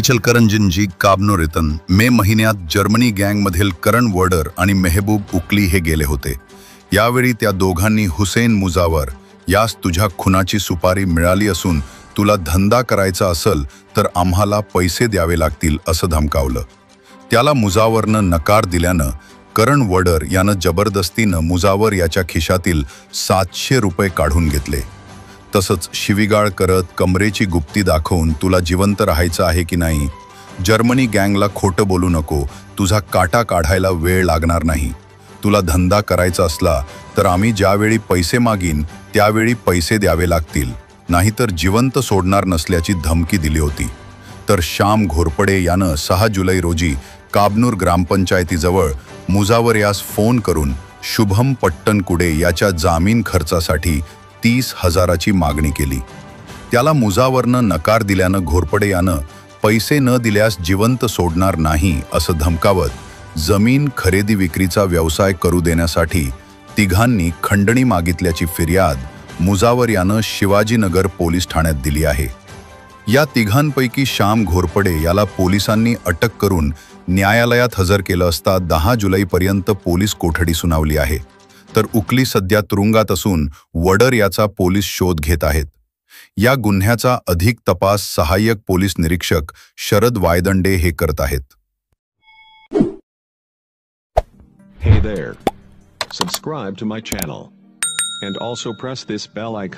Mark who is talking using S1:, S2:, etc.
S1: इचलकरंजी काबनोरेतन मे महिन्यात जर्मनी गँगमधील करण वर्डर आणि मेहबूब उकली हे गेले होते। यावेळी त्या दोघांनी हुसेन मुजावर यास तुझ्या खुनाची सुपारी मिळाली असून तुला धंदा करायचा असेल तर आम्हाला पैसे द्यावे लागतील असं धमकावलं। त्याला मुजावरनं नकार दिल्यानं करण वर्डर यानं जबरदस्तीनं मुजावर याच्या खिशातील 700 रुपये काढून घेतले। तसंच शिवीगाळ करत कमरेची गुप्ती दाखवून तुला जिवंत राहायचं आहे की नाही, जर्मनी गँगला खोटं बोलू नको, तुझा काटा काढायला वेळ लागणार नाही, तुला धंदा करायचा असला तर आम्ही ज्यावेळी पैसे मागीन त्यावेळी पैसे द्यावे लागतील, नाहीतर जिवंत सोडणार नसल्याची धमकी दिली होती। तर श्याम घोरपडे यानं 6 जुलै रोजी काबनूर ग्रामपंचायतीजवळ मुजावर यास फोन करून शुभम पट्टणकुडे याच्या जामीन खर्चासाठी 30,000ची मागणी केली। त्याला मुजावरनं नकार दिल्यानं घोरपडे यानं पैसे न दिल्यास जिवंत सोडणार नाही असं धमकावत जमीन खरेदी विक्रीचा व्यवसाय करू देण्यासाठी तिघांनी खंडणी मागितल्याची फिर्याद मुजावर यानं शिवाजीनगर पोलीस ठाण्यात दिली आहे। या तिघांपैकी श्याम घोरपडे याला पोलिसांनी अटक करून न्यायालयात हजर केलं असता 10 जुलैपर्यंत पोलीस कोठडी सुनावली आहे। तर उकली सध्या तुरुंगात असून वर्डर याचा पोलीस शोध घेत आहेत। या गुन्ह्याचा अधिक तपास सहाय्यक पोलीस निरीक्षक शरद वायदंडे हे करत आहेत।
S2: Hey there. Subscribe to my channel. And also press this bell icon.